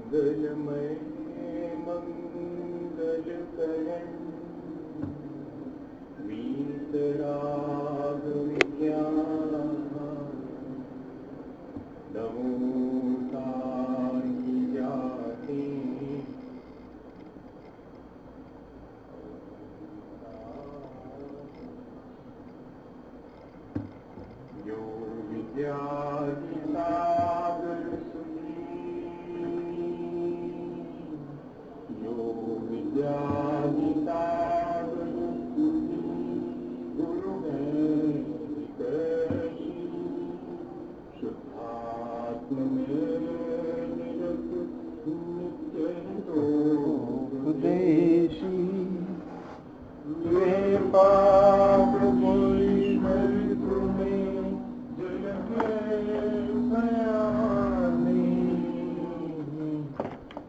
मंगलमय मंगलकरण वीतराग विज्ञान नमोताहि जाति यो विद्यादिसागर गुरु शुद्धात्म नित्योपदेशी वे पाप बोली तुम्हें जल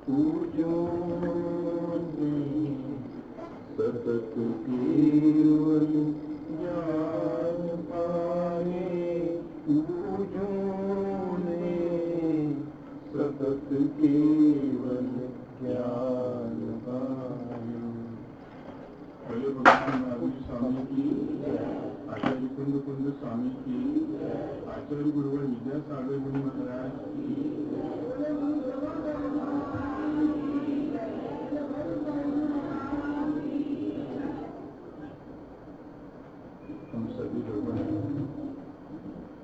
पूजो सतत केवल ज्ञान पाए पूजो ने सतत केवल ज्ञान पाए। बोले भगवान महावीर स्वामी की, आचार्य कुंद कुंद स्वामी की, आचार्य गुरुवर विद्यासागर मुनि महाराज की। हम सभी लोगों ने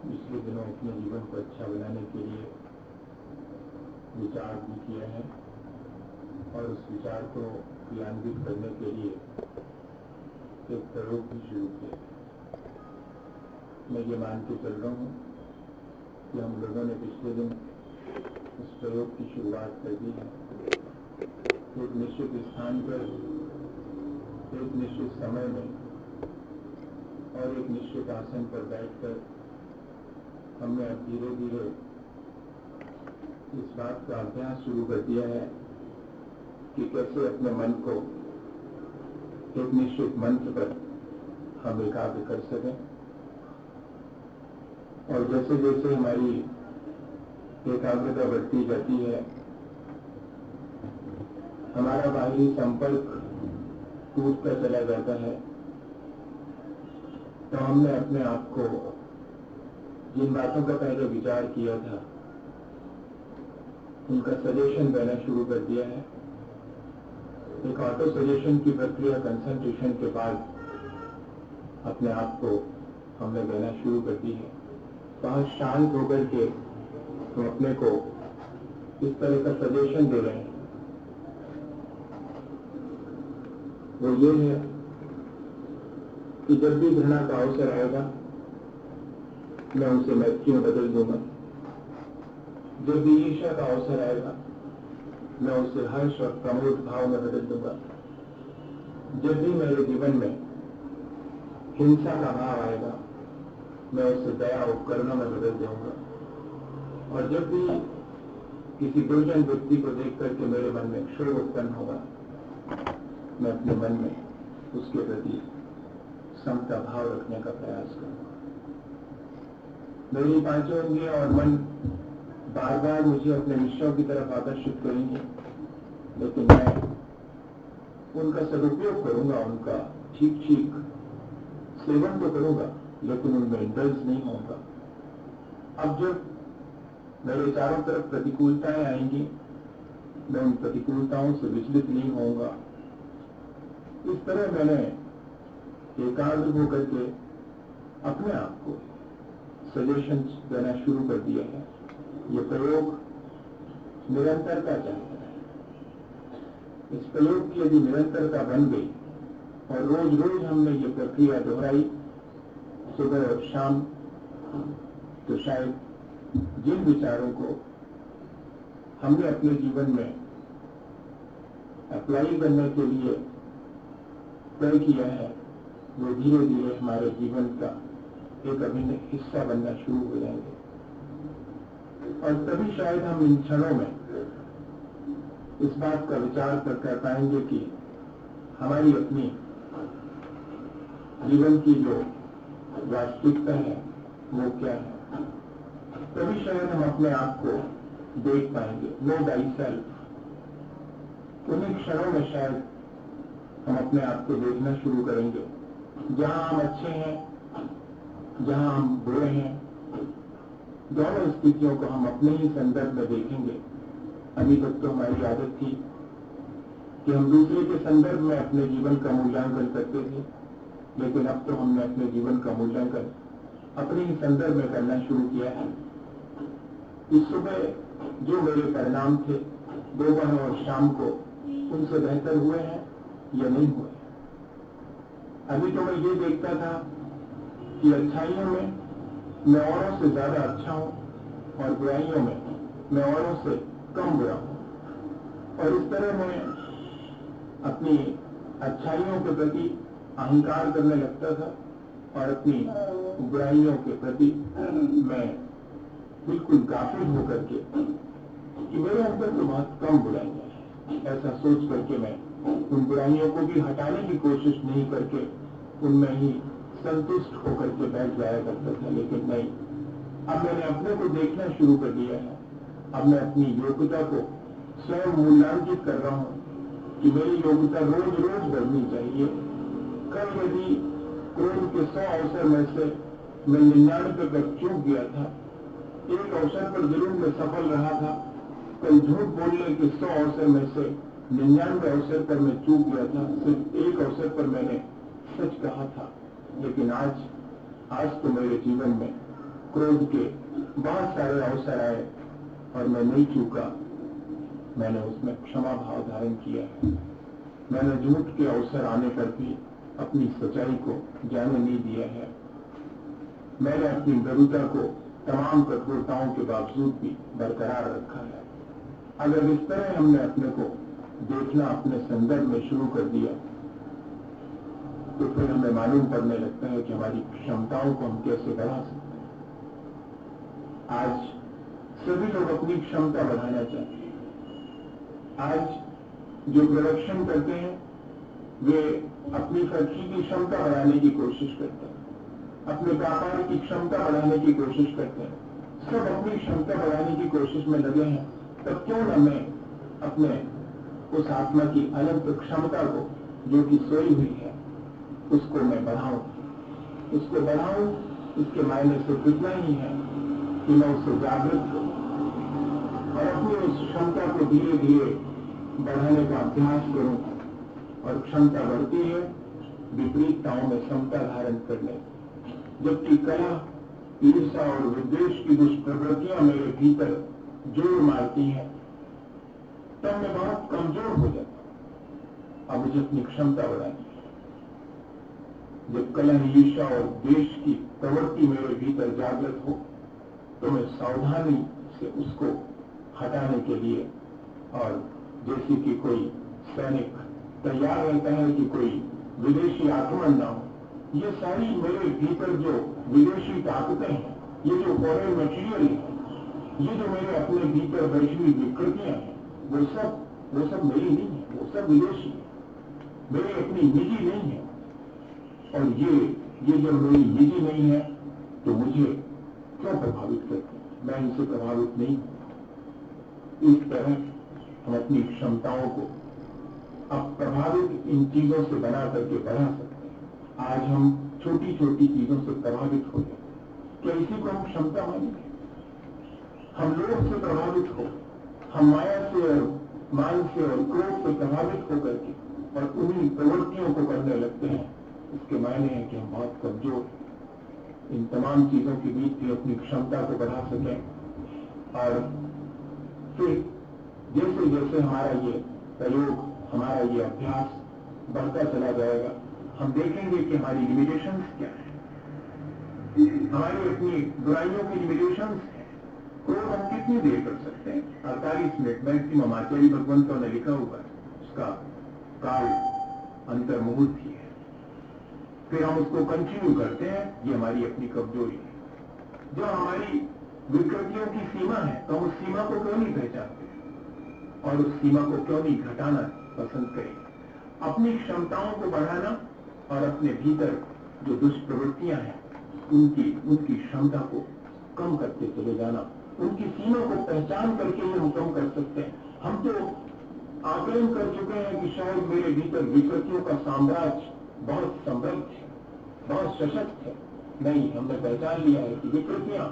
पिछले दिनों अपने जीवन को अच्छा बनाने के लिए विचार भी किया है और उस विचार को क्रियान्वित करने के लिए एक प्रयोग भी शुरू किया। मैं ये मान के चल रहा हूँ कि हम लोगों ने पिछले दिन इस प्रयोग की शुरुआत कर दी है। एक निश्चित स्थान पर, एक निश्चित समय में और एक निश्चित आसन पर बैठकर हमने अब धीरे धीरे इस बात का अभ्यास शुरू कर दिया है कि कैसे अपने मन को एक निश्चित मंत्र पर हम एकाग्र कर सकें। और जैसे जैसे हमारी एकाग्रता बढ़ती जाती है, हमारा बाहरी संपर्क टूटता चला जाता है। तो हमने अपने आप को जिन बातों का पहले विचार किया था उनका सजेशन देना शुरू कर दिया है। एक ऑटो सजेशन की प्रक्रिया कंसंट्रेशन के बाद अपने आप को हमने देना शुरू कर दी है। बहुत शांत होकर के हम अपने को इस तरह का सजेशन दे रहे हैं। वो ये है कि जब भी घृणा का अवसर आएगा मैं उसे मैत्री में बदल दूंगा। जब भी ईर्ष्या का अवसर आएगा मैं उसे हर्ष और प्रमोद भाव में बदल दूंगा। जब भी मेरे जीवन में हिंसा का भाव आएगा मैं उसे दया और करुणा में बदल दूंगा। और जब भी किसी दुर्जन व्यक्ति को देख करके मेरे मन में क्षोभ उत्पन्न होगा मैं अपने मन में उसके प्रति समता भाव रखने का प्रयास करूंगा। मेरी पांचों इंद्रियां और मन बार बार मुझे अपने विषयों की तरफ आकर्षित करेंगे, लेकिन मैं उनका सदुपयोग करूंगा, उनका ठीक ठीक सेवन तो करूंगा, लेकिन उनमें इंडल्ज नहीं होगा। अब जब मेरे चारों तरफ प्रतिकूलताएं आएंगी मैं उन प्रतिकूलताओं से विचलित नहीं होऊंगा। इस तरह मैंने एकाग्र होकर के अपने आप को सजेशन देना शुरू कर दिया है। ये प्रयोग निरंतरता चाहता है। इस प्रयोग की यदि निरंतरता बन गई और रोज रोज हमने ये प्रक्रिया दोहराई सुबह और शाम, तो शायद जिन विचारों को हमने अपने जीवन में अप्लाई करने के लिए तय किया है वो धीरे धीरे हमारे जीवन का एक अभिन्न हिस्सा बनना शुरू हो जाएंगे। और तभी शायद हम इन क्षणों में इस बात का विचार कर पाएंगे कि हमारी अपनी जीवन की जो वास्तविकता है वो क्या है। तभी शायद हम अपने आप को देख पाएंगे। No thy self. उन्हीं क्षणों में शायद हम अपने आप को देखना शुरू करेंगे, जहां हम अच्छे हैं, जहां हम बुरे हैं। दोनों स्थितियों को हम अपने ही संदर्भ में देखेंगे। अभी तक तो हमारी आदत थी कि हम दूसरे के संदर्भ में अपने जीवन का मूल्यांकन करते थे, लेकिन अब तो हमने अपने जीवन का मूल्यांकन अपने ही संदर्भ में करना शुरू किया है। इस सुबह जो मेरे परिणाम थे दोपहर और शाम को उनसे बेहतर हुए हैं या नहीं हुए। अभी तो मैं ये देखता था कि अच्छाइयों में मैं औरों से ज्यादा अच्छा हूं और बुराइयों में मैं औरों से कम बुरा हूं, और इस तरह मैं अपनी अच्छाइयों के प्रति अहंकार करने लगता था और अपनी बुराइयों के प्रति मैं बिल्कुल गाफिल होकर के कि मेरे अंदर तो बहुत कम बुराइयां हैं, ऐसा सोच करके मैं उन बुराइयों को भी हटाने की कोशिश नहीं करके उनमें ही संतुष्ट होकर के बैठ जाया करता था। लेकिन नहीं, अब मैंने अपने को देखना शुरू कर दिया है। अब मैं अपनी योग्यता को स्वयं मूल्यांकित कर रहा हूं कि मेरी योग्यता रोज रोज बढ़नी चाहिए। कल यदि क्रोध के 100 अवसर में से मैं 99 पर चूक गया था, एक अवसर पर जरूर मैं सफल रहा था। कल झूठ बोलने के 100 अवसर में से 99 अवसर पर मैं चूक गया था। सिर्फ एक अवसर पर मैंने सच कहा था। लेकिन आज तो मेरे जीवन में क्रोध के बहुत सारे अवसर आए और मैं नहीं चूका। मैंने उसमें क्षमा भाव धारण किया है। मैंने झूठ के अवसर आने पर भी अपनी सच्चाई को जाने नहीं दिया है। मैंने अपनी गरुता को तमाम कठोरताओं के बावजूद भी बरकरार रखा है। अगर इस तरह हमने अपने को देखना अपने संदर्भ में शुरू कर दिया तो फिर हमें मालूम पड़ने लगता है कि हमारी क्षमताओं को हम कैसे बढ़ा सकते हैं। आज सभी लोग अपनी क्षमता बढ़ाना चाहते हैं। आज जो प्रोडक्शन करते हैं वे अपनी फैक्ट्री की क्षमता बढ़ाने की कोशिश करते हैं, अपने व्यापार की क्षमता बढ़ाने की कोशिश करते हैं। सब अपनी क्षमता बढ़ाने की कोशिश में लगे हैं। तब क्यों न मैं अपने उस आत्मा की अलग क्षमता को जो कि सोई हुई है उसको मैं बढ़ाऊं। उसको बढ़ाऊं इसके मायने से कितना ही है कि मैं उससे जागृत हूं और अपनी उस क्षमता को धीरे धीरे बढ़ाने का अभ्यास करूं। और क्षमता बढ़ती है विपरीतताओं में समता धारण करने। जबकि कला, ईर्ष्या और विद्वेष की दुष्प्रवृत्तियां मेरे भीतर जोर मारती हैं, तब मैं बहुत कमजोर हो जाता हूं। अब मुझे अपनी क्षमता बढ़ानी है। जब कला, ईर्ष्या और द्वेष की प्रवृत्ति मेरे भीतर जागृत हो तो मैं सावधानी से उसको हटाने के लिए, और जैसे कि कोई सैनिक तैयार रहता है कि कोई विदेशी आक्रमण न हो, ये सारी मेरे भीतर जो विदेशी ताकतें हैं, ये जो फॉरेन मटीरियल है, ये जो मेरे अपने भीतर वैश्विक विकृतियां हैं, वो सब मेरी नहीं है, वो सब विदेशी है, मेरी अपनी निजी नहीं है। और ये जब मेरी निजी नहीं है तो मुझे क्यों प्रभावित करते हैं? मैं इनसे प्रभावित नहीं हूं। इस तरह हम अपनी क्षमताओं को अब प्रभावित इन चीजों से बना करके बढ़ा सकते हैं। आज हम छोटी छोटी चीजों से प्रभावित हो जाते हैं, क्या इसी को हम क्षमता मानेंगे? हम लोभ से प्रभावित हो, हम माया से और मान से और क्रोध से प्रभावित होकर के और उन्हीं प्रवृत्तियों को करने लगते हैं। इसके मायने हैं कि हम बहुत कमजोर इन तमाम चीजों के बीच भी अपनी क्षमता को बढ़ा सकें। और फिर जैसे जैसे हमारा ये प्रयोग, हमारा ये अभ्यास बढ़ता चला जाएगा, हम देखेंगे कि हमारी लिमिटेशंस क्या है, हमारी अपनी बुराइयों की लिमिटेशंस है। क्रोध हम कितनी देर कर सकते हैं? 48 मिनट मैक्सिमम आचार्य भगवंतों ने लिखा हुआ है, उसका काल अंतर मुहूर्त ही है। फिर हम उसको कंटिन्यू करते हैं, ये हमारी अपनी कमजोरी है। जो हमारी विकृतियों की सीमा है तो हम उस सीमा को क्यों नहीं पहचानते? और उस सीमा को क्यों नहीं घटाना पसंद करें। अपनी क्षमताओं को बढ़ाना और अपने भीतर जो दुष्प्रवृत्तियां हैं उनकी क्षमता को कम करते चले जाना, उनकी सीमा को पहचान करके ही हम कम कर सकते हैं। हम तो आकलन कर चुके हैं कि शायद मेरे भीतर विकृतियों का साम्राज्य बहुत समृद्ध है, बहुत सशक्त है। नहीं, हमने पहचान लिया है कि विकृतियां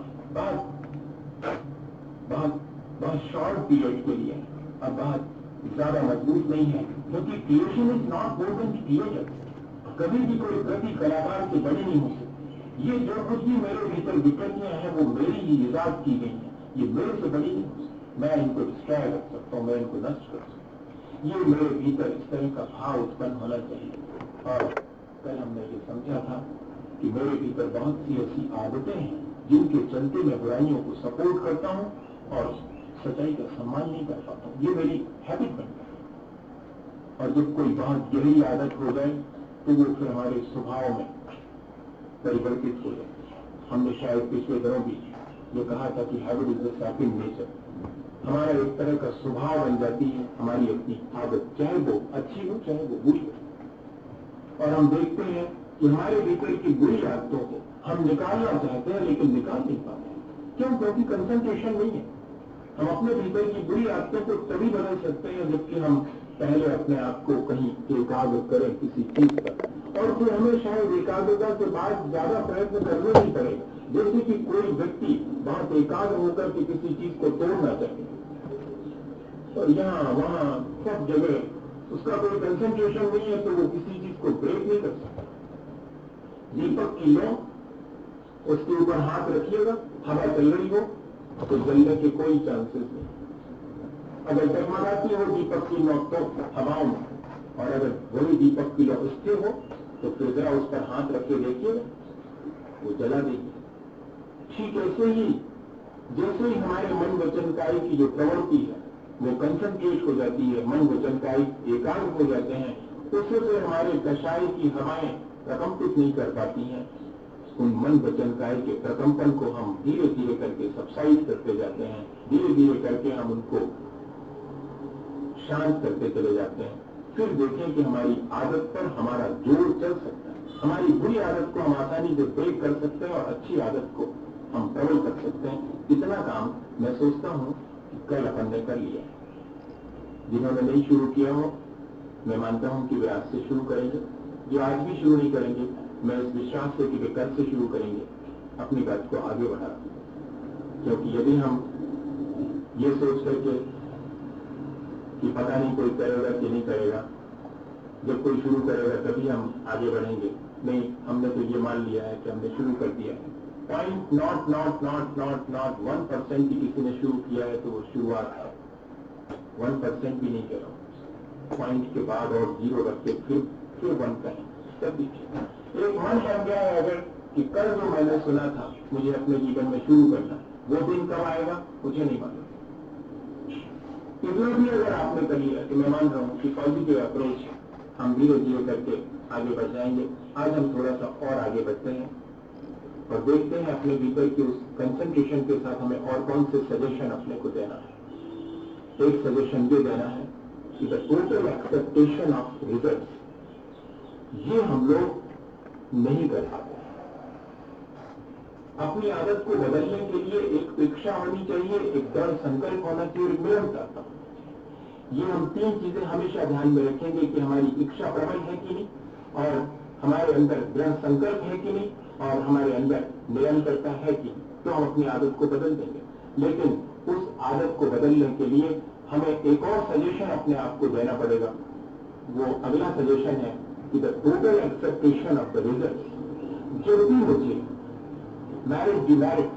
बहुत शॉर्ट पीरियड के लिए अब बहुत ज्यादा मजबूत नहीं है, क्योंकि creation is not more than creator. कभी भी कोई कृति कलाकार से बड़ी नहीं हो सकती। ये जो कुछ भी मेरे भीतर विकृतियां हैं वो मेरी ही इजाद की गई हैं, ये मेरे से बड़ी नहीं हो सकती। मैं इनको डिस्ट्रॉय कर सकता हूँ, मैं इनको नष्ट कर सकता हूँ। ये मेरे भीतर इस तरह का भाव उत्पन्न होना चाहिए। और कल हमने ये समझा था कि मेरे भीतर बहुत सी ऐसी आदतें हैं जिनके चलते मैं बुराइयों को सपोर्ट करता हूँ और सच्चाई का सम्मान नहीं कर पाता हूँ। ये मेरी हैबिट बन गई। और जब कोई बहुत गहरी आदत हो जाए तो वो फिर हमारे स्वभाव में परिवर्तित हो जाए। हमने शायद पिछले दिनों भी ये कहा था कि habit is the second nature. हमारा एक तरह का स्वभाव बन जाती है हमारी अपनी आदत, चाहे वो अच्छी हो चाहे वो बुरी हो। और हम देखते हैं कि हमारे भीतर की बुरी आदतों को हम निकालना चाहते हैं लेकिन निकाल नहीं पाते। क्यों? क्योंकि कंसंट्रेशन नहीं है। हम अपने भीतर की बुरी आदतों को तभी बदल सकते हैं जबकि हम पहले अपने आप को कहीं एकाग्र करें किसी चीज पर, और फिर हमें शायद एकाग्रता के बाद ज्यादा प्रयत्न करना नहीं पड़ेगा। जैसे कि कोई व्यक्ति बहुत एकाग्र होकर के किसी चीज को तोड़ना चाहे, और यहाँ वहां सब जगह उसका कोई कंसंट्रेशन नहीं है तो वो किसी चीज को ब्रेक नहीं कर सकता। दीपक की लो, उसके ऊपर हाथ रखिएगा, हवा चल रही हो तो जलने के कोई चांसेस नहीं। अगर डगमगाती हो दीपक की लो तो हवाओं में, और अगर वही दीपक की लो स्थिर हो तो फिर जरा उस पर हाथ रख के देखिएगा, वो जला देगी। ठीक ऐसे ही जैसे ही हमारे मन वचन कायी की जो प्रवृत्ति है वो कंसंट्रेट हो जाती है, मन वचन कायी एकाग्र हो जाते हैं, उससे फिर हमारे कषाय की हवाएं प्रकंपित नहीं कर पाती हैं। उन मन वचन कायी के प्रकंपन को हम धीरे धीरे करके सबसाइड करते जाते हैं, धीरे धीरे करके हम उनको शांत करते चले जाते हैं। फिर देखें कि हमारी आदत पर हमारा जोर चल सकता है। हमारी बुरी आदत को हम आसानी से ब्रेक कर सकते हैं और अच्छी आदत को हम प्रबल कर सकते हैं। इतना काम मैं सोचता हूँ कि कल अपन ने कर लिया है। जिन्होंने नहीं शुरू किया हो, मैं मानता हूँ कि वे आज से शुरू करेंगे। जो आज भी शुरू नहीं करेंगे, मैं इस विश्वास से कि वे कल से शुरू करेंगे अपनी बात को आगे बढ़ा। क्योंकि यदि हम ये सोच करके कि पता नहीं कोई करेगा कि नहीं करेगा, जब कोई शुरू करेगा तभी हम आगे बढ़ेंगे। नहीं, हमने तो ये मान लिया है कि हमने शुरू कर दिया है। पॉइंट नॉट 1% भी किसी ने शुरू किया है तो वो शुरुआत है। 1% भी नहीं कह रहा हूँ, पॉइंट के बाद और 0 रख के फिर 1 कहें तब भी एक मन बन गया है अगर कि कल जो मैंने सुना था मुझे अपने जीवन में शुरू करना, वो दिन कब आएगा मुझे नहीं मालूम। इतना भी अगर आपने कर लिया कि मैं मान रहा हूँ कि पॉजिटिव अप्रोच हम धीरे धीरे करके आगे बढ़ जाएंगे। आज हम थोड़ा सा और आगे बढ़ते हैं और देखते हैं अपने भीतर की उस कंसंट्रेशन के साथ हमें और कौन से सजेशन अपने को देना है। एक सजेशन ये देना है कि the total acceptation of result, ये हम लोग नहीं कर पाते। अपनी आदत को बदलने के लिए एक इच्छा होनी चाहिए, एक दृढ़ संकल्प होना चाहिए और निरंतरता। ये हम 3 चीजें हमेशा ध्यान में रखेंगे कि हमारी इच्छा प्रबल है कि नहीं, और हमारे अंदर दृढ़ संकल्प है कि नहीं, और हमारे अंदर निरंतरता है कि नहीं, तो हम अपनी आदत को बदल देंगे। लेकिन उस आदत को बदलने के लिए हमें एक और सजेशन अपने आप को देना पड़ेगा। वो अगला सजेशन है कि the total acceptation of the result. जब भी मुझे मैरिज डिमेरिट,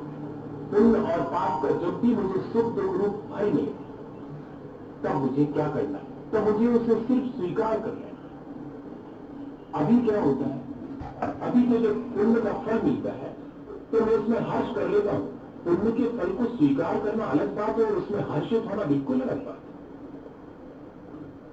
पुण्य और पाप का जब भी मुझे सुख दुख रूप भय मिले, तब मुझे क्या करना है? तब मुझे उसे सिर्फ स्वीकार कर लेना। अभी क्या होता है, अभी तो जब पुण्य का फल मिलता है तो मैं उसमें हर्ष कर लेता हूं। पुण्य के फल को स्वीकार करना अलग बात है और उसमें हर्षित होना बिल्कुल अलग बात है।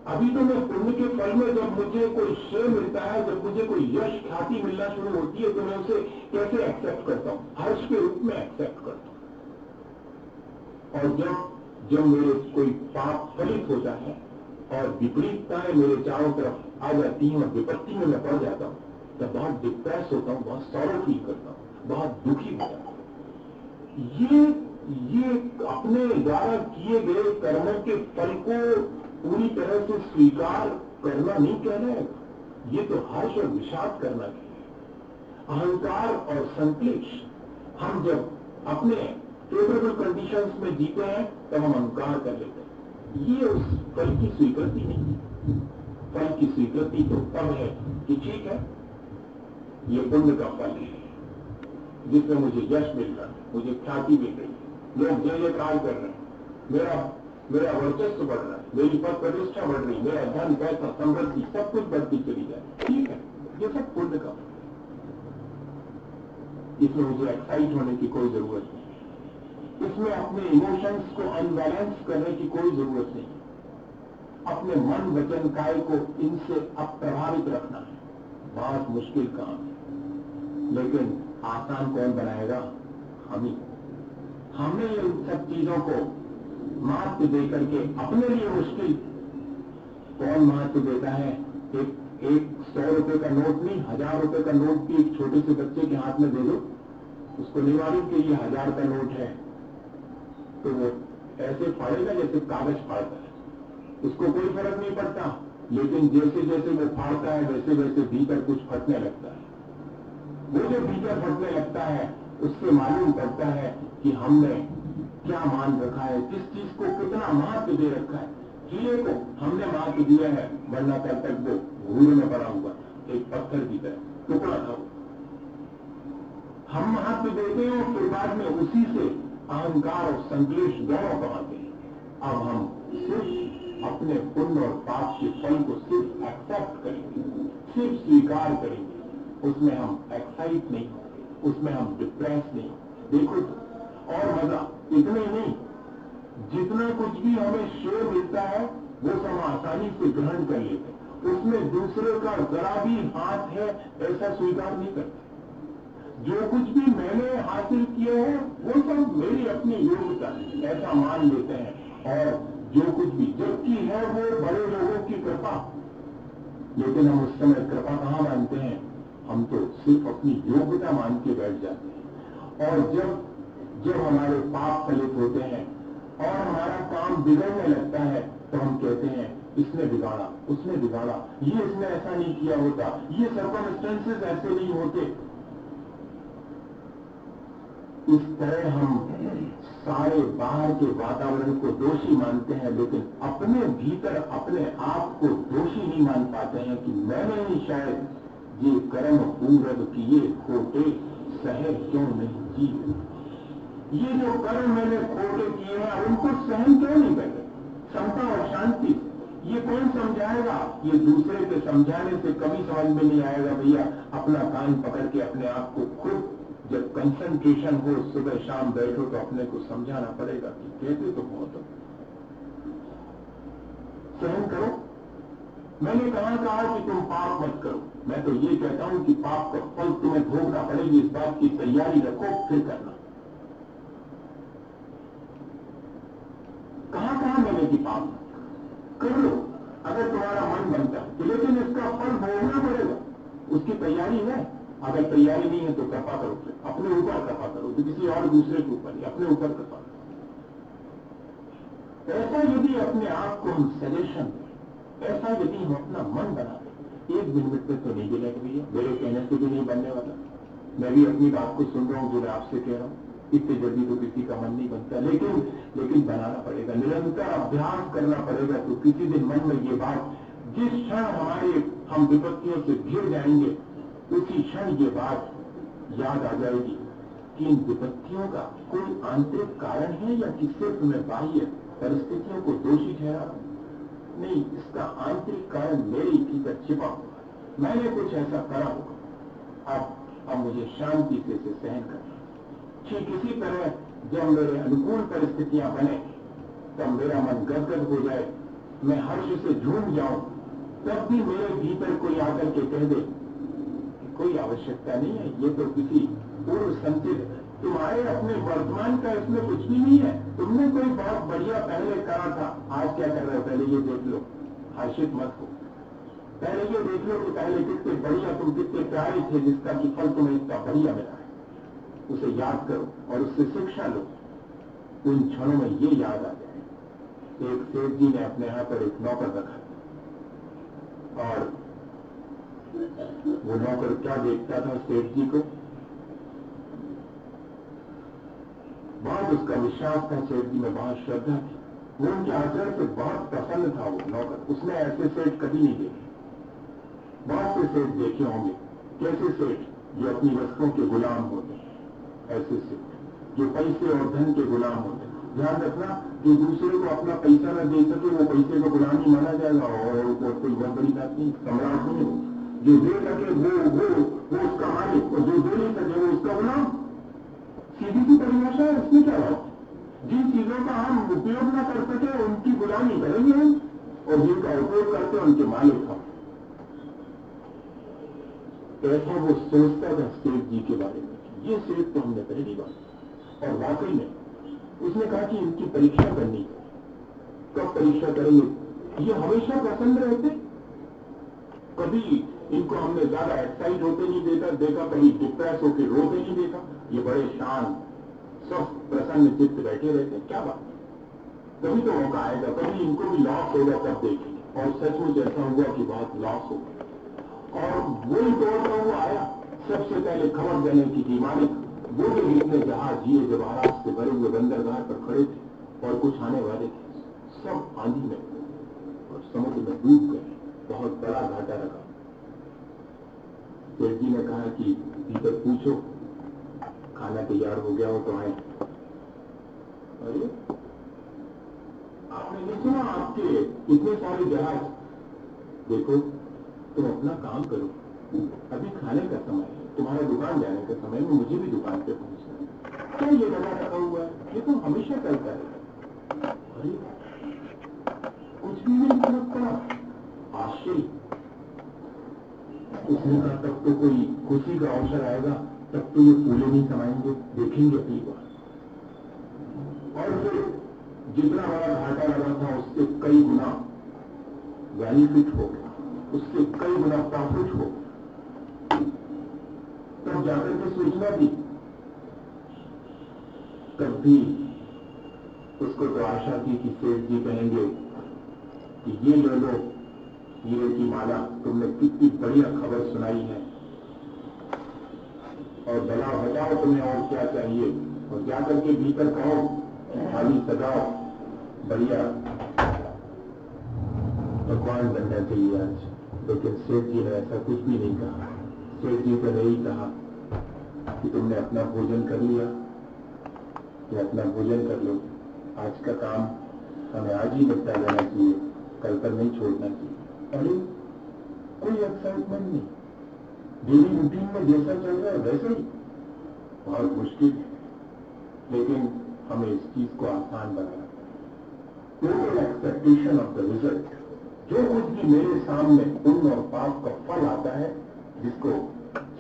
अभी तो मैं पुण्य के फल में जब मुझे कोई श्रेय मिलता है, जब मुझे कोई यश ख्याति मिलना शुरू होती है तो मैं उसे कैसे एक्सेप्ट करता हूं? हर्ष के रूप में एक्सेप्ट करता हूं। और जब जब मेरे कोई पाप फलित होता है और विपरीतताएं मेरे चारों तरफ आ जाती हैं और विपत्ति में मैं पड़ जाता हूं, तब बहुत डिप्रेस होता हूं, बहुत सॉरो फील करता हूं, बहुत दुखी होता हूं। ये अपने द्वारा किए गए कर्मों के फल को पूरी तरह से स्वीकार करना नहीं कहना है, ये तो हर्ष और विषाद करना है। अहंकार और संक्लेश, हम जब अपने फेवरेबल कंडीशंस में जीते हैं तब हम अहंकार कर लेते हैं। ये उस फल की स्वीकृति नहीं। फल की स्वीकृति तो तब है कि ठीक है, ये पुण्य का फल है जिसमें मुझे यश मिल रहा है, मुझे ख्याति मिल रही है, लोग जय जयकार कर रहे हैं, मेरा वर्चस्व बढ़ रहा है, मेरी पद प्रतिष्ठा बढ़ रही है, मेरा धन पैसा समृद्धि सब कुछ बढ़ती चली जाए, ठीक है, ये सब पुण्य का फल। इसमें मुझे एक्साइट होने की कोई जरूरत नहीं, इसमें अपने इमोशंस को अनबैलेंस करने की कोई जरूरत नहीं। अपने मन वचन काय को इनसे अप्रभावित रखना है, बहुत मुश्किल काम है, लेकिन आसान कौन बनाएगा? हम ही। हमने इन सब चीजों को महत्व देकर के अपने लिए मुश्किल कौन महत्व देता है? एक 100 रुपए का नोट नहीं, 1000 रुपए का नोट भी एक छोटे से बच्चे के हाथ में दे दो, उसको नहीं मालूम कि ये 1000 का नोट है, तो वो ऐसे फाड़ेगा जैसे कागज फाड़ता है, उसको कोई फर्क नहीं पड़ता। लेकिन जैसे जैसे वो फाड़ता है वैसे वैसे भीतर कुछ फटने लगता है। वो जो भीतर फटने लगता है उससे मालूम पड़ता है कि हमने क्या मान रखा है, किस चीज को कितना महत्व दे रखा है। हीरे को हमने महत्व दिया है, वरना तब तक वो भूल में पड़ा हुआ एक पत्थर की तरह टुकड़ा था। हम महत्व देते हैं और फिर बाद में उसी से अहंकार और संक्लेश दोनों कमाते हैं। अब हम सिर्फ अपने पुण्य और पाप के फल को सिर्फ एक्सेप्ट करेंगे, सिर्फ स्वीकार करेंगे, उसमें हम एक्साइट नहीं होंगे, उसमें हम डिप्रेस नहीं। देखो और मजा इतने नहीं, जितना कुछ भी हमें शेयर मिलता है वो सब आसानी से ग्रहण कर लेते हैं, उसमें दूसरे का जरा भी हाथ है ऐसा स्वीकार नहीं करते। जो कुछ भी मैंने हासिल किया है वो सब मेरी अपनी योग्यता है ऐसा मान लेते हैं, और जो कुछ भी जबकि है वो बड़े लोगों की कृपा। लेकिन हम उस समय कृपा कहां मानते हैं? हम तो सिर्फ अपनी योग्यता मान के बैठ जाते हैं। और जब हमारे पाप फलित होते हैं और हमारा काम बिगड़ने लगता है तो हम कहते हैं इसने बिगाड़ा, उसने बिगाड़ा, ये इसने ऐसा नहीं किया होता, ये सर्कमस्टेंसेस ऐसे नहीं होते। इस तरह हम सारे बाहर के वातावरण को दोषी मानते हैं, लेकिन अपने भीतर अपने आप को दोषी नहीं मान पाते हैं कि मैंने ही शायद ये कर्म पूर्व किए खोटे सहे क्यों नहीं किए। ये जो कर्म मैंने खोटे किए हैं उनको सहन क्यों नहीं करते समता और शांति? ये कौन समझाएगा? ये दूसरे के समझाने से कभी समझ में नहीं आएगा भैया। अपना कान पकड़ के अपने आप को खुद जब कंसंट्रेशन हो सुबह शाम बैठो तो अपने को समझाना पड़ेगा कि कहते तो बहुत हो, सहन करो। मैंने कहा कि तुम पाप मत करो, मैं तो ये कहता हूं कि पाप का फल तुम्हें भोगना पड़ेगी, इस बात की तैयारी रखो फिर करना। कहां मैंने कि पाप कर लो अगर तुम्हारा मन बनता है, लेकिन इसका फल भोगना पड़ेगा, उसकी तैयारी है। अगर तैयारी नहीं है तो कृपा करो, अपने ऊपर कृपा करो, तो किसी और दूसरे के ऊपर नहीं, अपने ऊपर कृपा करो। ऐसा यदि अपने आप को हम सजेशन दें, ऐसा यदि हम अपना मन बना दें, 1 मिनट में तो नहीं गिरेगा भैया, मेरे कहने से भी नहीं बनने वाला। मैं भी अपनी बात को सुन रहा हूं जो मैं आपसे कह रहा हूं, इतनी जल्दी तो किसी का मन नहीं बनता, लेकिन बनाना पड़ेगा, निरंतर अभ्यास करना पड़ेगा। तो किसी दिन मन में ये बात, जिस क्षण हम विपत्तियों से घिर जाएंगे उसी क्षण ये बात याद आ जाएगी कि इन विपत्तियों का कोई आंतरिक कारण है या कि सिर्फ मैं बाह्य परिस्थितियों को दोषी ठहरा रहा हूं। नहीं, इसका आंतरिक कारण मेरे भीतर छिपा हुआ, मैंने कुछ ऐसा करा होगा। अब मुझे शांति से इसे सहन करना। ठीक इसी तरह जब मेरे अनुकूल परिस्थितियां बने तब मेरा मन गदगद हो जाए, मैं हर्ष से झूम जाऊं, तब भी मेरे भीतर कोई आकर के कह दे कोई आवश्यकता नहीं है, ये तो किसी पूर्व संचित तुम्हारे अपने वर्तमान का इसमें कुछ भी नहीं है। तुमने कोई बहुत बढ़िया पहले करा था, आज क्या कर रहे हो पहले ये देख लो, हर्षित मत हो। पहले ये देख लो कि पहले कितने बढ़िया तुम कितने प्यारे थे, जिसका कि फल तुम्हें इतना बढ़िया मिला है। उसे याद करो और उससे शिक्षा लो। उन क्षणों में ये याद आ जाए। एक सेठ जी ने अपने यहाँ पर एक नौकर रखा और वो नौकर क्या देखता था सेठ जी को, बहुत उसका विश्वास था सेठ जी में, बहुत श्रद्धा थी। वो उनके आचरण से बहुत प्रसन्न था वो नौकर। उसने ऐसे सेठ कभी नहीं देखे। बहुत से सेठ देखे होंगे, कैसे सेठ जो अपनी वस्तुओं के गुलाम होते हैं, ऐसे सेठ जो पैसे और धन के गुलाम होते हैं। ध्यान रखना, जो दूसरे को अपना पैसा न दे सके वो पैसे को गुलामी माना जाएगा और कोई बहुत बड़ी बात नहीं, सम्राट नहीं हो। जो दे सके वो उसका मालिक, और जो दे नहीं सके वो उसका गुलाम। सीधी सी परिभाषा है, इसमें क्या बात। जिन चीजों का हम उपयोग न कर सके उनकी गुलामी करेंगे हम, और जिनका उपयोग करते हैं उनके मालिक हम। ऐसा वो सोचता था सेठ जी के बारे में। ये सेठ तो हमने पहली बार, और वाकई में उसने कहा कि इनकी परीक्षा करनी है। कब परीक्षा करेंगे? ये हमेशा प्रसन्न रहते, कभी इनको हमने ज्यादा एक्साइट होते नहीं देखा, कभी डिप्रेस होकर रोते नहीं देखा। ये बड़े शांत स्वस्थ प्रसन्न चित्त बैठे रहते। क्या बात, कभी तो मौका आएगा, कभी इनको भी लॉस होगा तब देखेंगे। और सचमुच ऐसा हुआ कि बहुत लॉस हो गया, और वही दौड़ता हुआ आया। सबसे पहले खबर देने की थी मालिक, वो जो इतने जहाज ये जब आराम से भरे हुए बंदरगाह पर खड़े थे और कुछ आने वाले थे, सब आंधी में और समुद्र में डूब गए। बहुत बड़ा घाटा रखा। सेठ जी ने कहा कि भीतर पूछो, खाना तैयार हो गया हो तो आए। अरे आपने नहीं सुना, आपके इतने सारे जहाज। देखो तुम अपना काम करो, अभी खाने का समय है, तुम्हारा दुकान जाने का समय में मुझे भी दुकान पे पहुंचना है। क्या ये लगा रखा हुआ है? ये तो हमेशा चलता है। अरे कुछ भी नहीं फर्क पड़ा। आश्चर्य। उसने कहा तब तो कोई खुशी का अवसर आएगा, तब तो ये फूले नहीं समाएंगे, देखेंगे अगली बार। और फिर जितना बड़ा घाटा लगा था उससे कई गुना बेनिफिट हो गया, उससे कई गुना प्रॉफिट हो। तब जाकर के सूचना दी, तब भी उसको तो आशा थी कि सेठ जी कहेंगे कि ये ले लो हीरे की माला, तुमने कितनी बढ़िया खबर सुनाई है, और भला बताओ तुम्हें और क्या चाहिए, और जाकर के भीतर कहो थाली सजाओ, बढ़िया पकवान बनना चाहिए आज। लेकिन सेठ जी ने ऐसा कुछ भी नहीं कहा। सेठ जी ने यही कहा कि तुमने अपना भोजन कर लिया, तुम अपना भोजन कर लो, आज का काम हमें आज ही निपटा देना चाहिए, कल पर नहीं छोड़ना चाहिए। अरे कोई एक्साइटमेंट नहीं, डेली रूटीन में जैसा चल रहा है वैसे ही। बहुत मुश्किल है, लेकिन हमें इस चीज को आसान बनाना। Total expectation of the result, जो कुछ भी मेरे सामने पुण्य और पाप का फल आता है, जिसको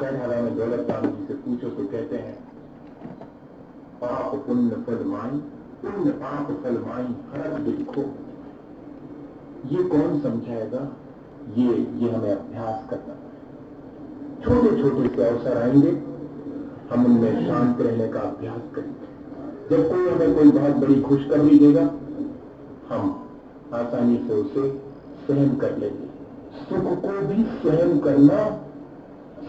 चैनहरा में दौलत राम जी से पूछो तो कहते हैं पाप पुण्य फल माई, पुण्य पाप फल माई हर दिखो। ये कौन समझाएगा? ये हमें अभ्यास करना है। छोटे छोटे से अवसर आएंगे, हम उनमें शांत रहने का अभ्यास करेंगे। जब कोई हमें कोई बहुत बड़ी खुशखबरी देगा, हम आसानी से उसे सहन कर लेंगे। सुख को भी सहन करना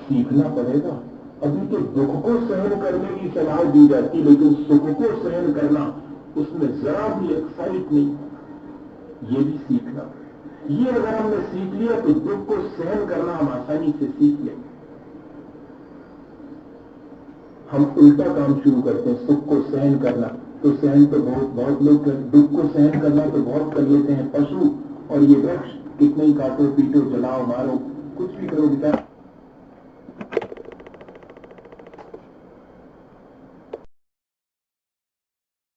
सीखना पड़ेगा। अभी तो दुख को सहन करने की सलाह दी जाती, लेकिन सुख को सहन करना, उसमें जरा भी एक्साइट नहीं, ये भी सीखना। ये अगर हमने सीख लिया तो दुख को सहन करना हम आसानी से सीख लेंगे। हम उल्टा काम शुरू करते हैं, सुख को सहन करना तो सहन तो बहुत लोग, दुख को सहन करना तो बहुत कर लेते हैं। पशु और ये वृक्ष कितने ही काटो पीटो जलाओ मारो कुछ भी करो बेटा,